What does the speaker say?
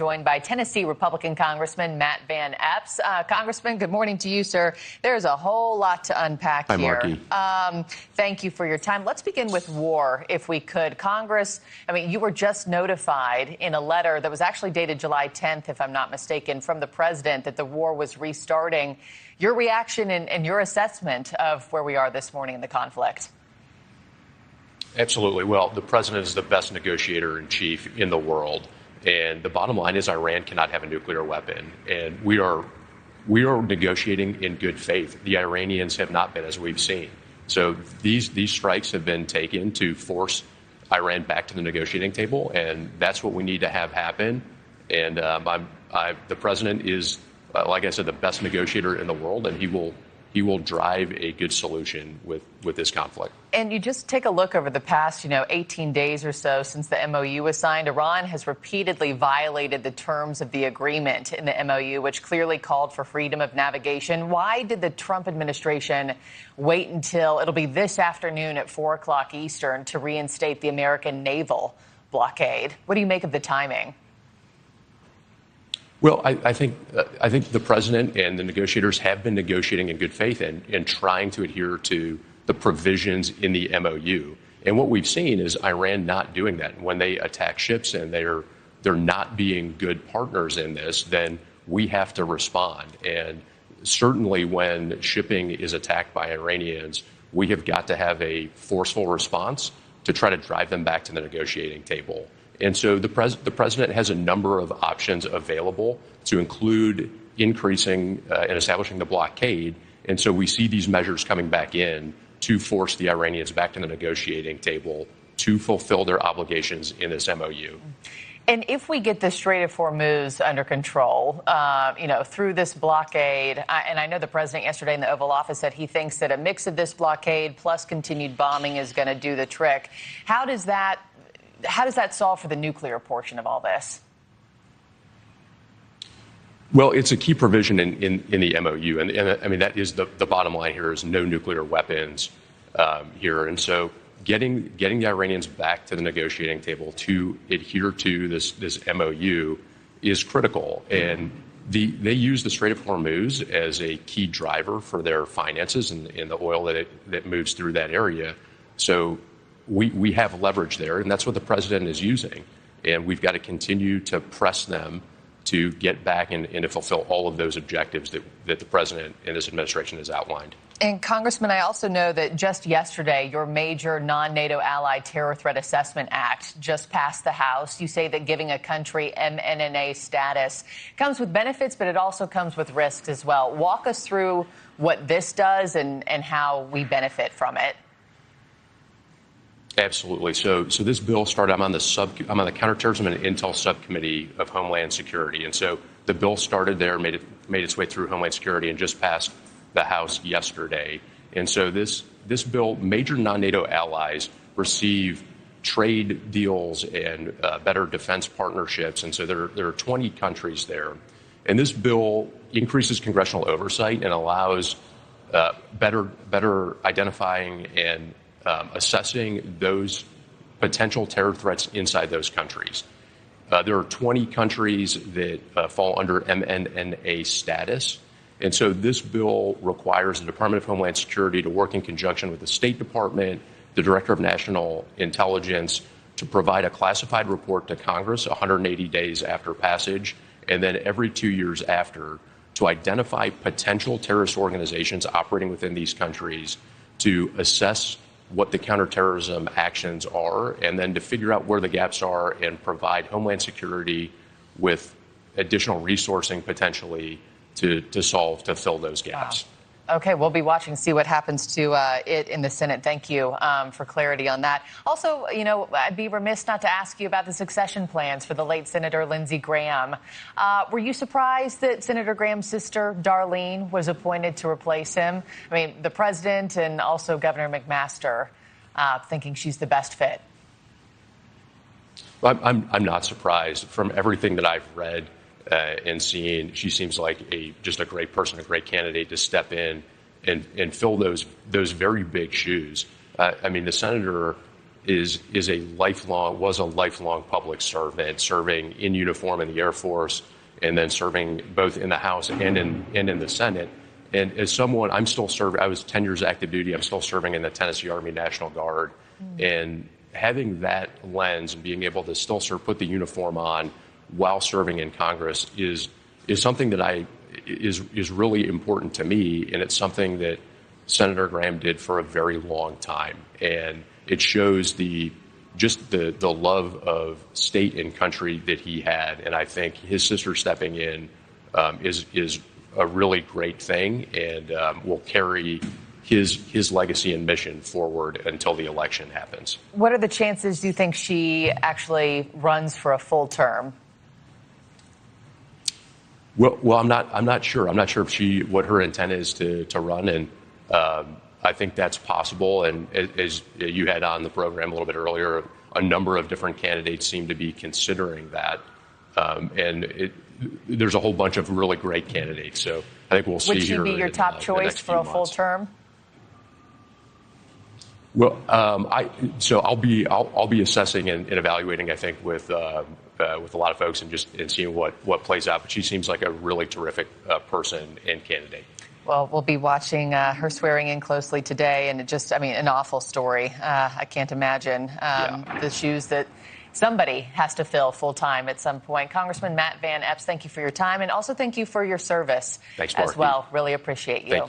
Joined by Tennessee Republican Congressman Matt Van Epps. Congressman, good morning to you, sir. There's a whole lot to unpack here. Hi, Marky. Thank you for your time. Let's begin with war, if we could. Congress, you were just notified in a letter that was actually dated July 10th, if I'm not mistaken, from the president that the war was restarting. Your reaction and your assessment of where we are this morning in the conflict? Absolutely. Well, the president is the best negotiator in chief in the world. And the bottom line is Iran cannot have a nuclear weapon. And we are negotiating in good faith. The Iranians have not been, as we've seen. So these strikes have been taken to force Iran back to the negotiating table. And that's what we need to have happen. And the president is, like I said, the best negotiator in the world. And he will drive a good solution with this conflict. And you just take a look over the past, 18 days or so since the MOU was signed. Iran has repeatedly violated the terms of the agreement in the MOU, which clearly called for freedom of navigation. Why did the Trump administration wait until it'll be this afternoon at 4 o'clock Eastern to reinstate the American naval blockade? What do you make of the timing? Well, I think the president and the negotiators have been negotiating in good faith and trying to adhere to the provisions in the MOU. And what we've seen is Iran not doing that. When they attack ships and they're not being good partners in this, then we have to respond. And certainly when shipping is attacked by Iranians, we have got to have a forceful response to try to drive them back to the negotiating table. And so the president has a number of options available to include increasing and establishing the blockade. And so we see these measures coming back in to force the Iranians back to the negotiating table to fulfill their obligations in this MOU. And if we get the Strait of Hormuz under control, through this blockade, and I know the president yesterday in the Oval Office said he thinks that a mix of this blockade plus continued bombing is going to do the trick. How does that solve for the nuclear portion of all this? Well, it's a key provision in the MOU. And that is the bottom line here is no nuclear weapons here. And so getting the Iranians back to the negotiating table to adhere to this MOU is critical. And they use the Strait of Hormuz as a key driver for their finances and the oil that moves through that area. So we have leverage there, and that's what the president is using. And we've got to continue to press them to get back and to fulfill all of those objectives that the president and this administration has outlined. And Congressman, I also know that just yesterday, your major non-NATO ally Terror Threat Assessment Act just passed the House. You say that giving a country MNNA status comes with benefits, but it also comes with risks as well. Walk us through what this does and how we benefit from it. Absolutely. So this bill started. I'm on the Counterterrorism and Intel Subcommittee of Homeland Security, and so the bill started there, made its way through Homeland Security, and just passed the House yesterday. And so this bill, major non-NATO allies receive trade deals and better defense partnerships, and so there are 20 countries there. And this bill increases congressional oversight and allows better identifying and assessing those potential terror threats inside those countries. There are 20 countries that fall under MNNA status. And so this bill requires the Department of Homeland Security to work in conjunction with the State Department, the Director of National Intelligence, to provide a classified report to Congress 180 days after passage, and then every 2 years after, to identify potential terrorist organizations operating within these countries, to assess what the counterterrorism actions are, and then to figure out where the gaps are and provide Homeland Security with additional resourcing potentially to fill those gaps. Wow. Okay, we'll be watching, see what happens to it in the Senate. Thank you for clarity on that. Also, I'd be remiss not to ask you about the succession plans for the late Senator Lindsey Graham. Were you surprised that Senator Graham's sister, Darlene, was appointed to replace him? The president and also Governor McMaster thinking she's the best fit. I'm not surprised. From everything that I've read and seen, she seems like just a great person, a great candidate to step in and fill those very big shoes. The senator was a lifelong public servant, serving in uniform in the Air Force, and then serving both in the House and in the Senate. And as someone, I'm still serving. I was 10 years active duty. I'm still serving in the Tennessee Army National Guard, and having that lens and being able to still put the uniform on while serving in Congress is something that is really important to me, and it's something that Senator Graham did for a very long time, and it shows the love of state and country that he had, and I think his sister stepping in is a really great thing, and will carry his legacy and mission forward until the election happens. What are the chances do you think she actually runs for a full term? Well, I'm not sure. I'm not sure what her intent is to run, and I think that's possible. And as you had on the program a little bit earlier, a number of different candidates seem to be considering that, and there's a whole bunch of really great candidates. So I think we'll see. Would she be your top choice for a full term? Well, I'll be assessing and evaluating, I think, with a lot of folks and seeing what plays out. But she seems like a really terrific person and candidate. Well, we'll be watching her swearing in closely today, and an awful story. I can't imagine the shoes that somebody has to fill full time at some point. Congressman Matt Van Epps, thank you for your time, and also thank you for your service. Thanks, as well. Really appreciate you.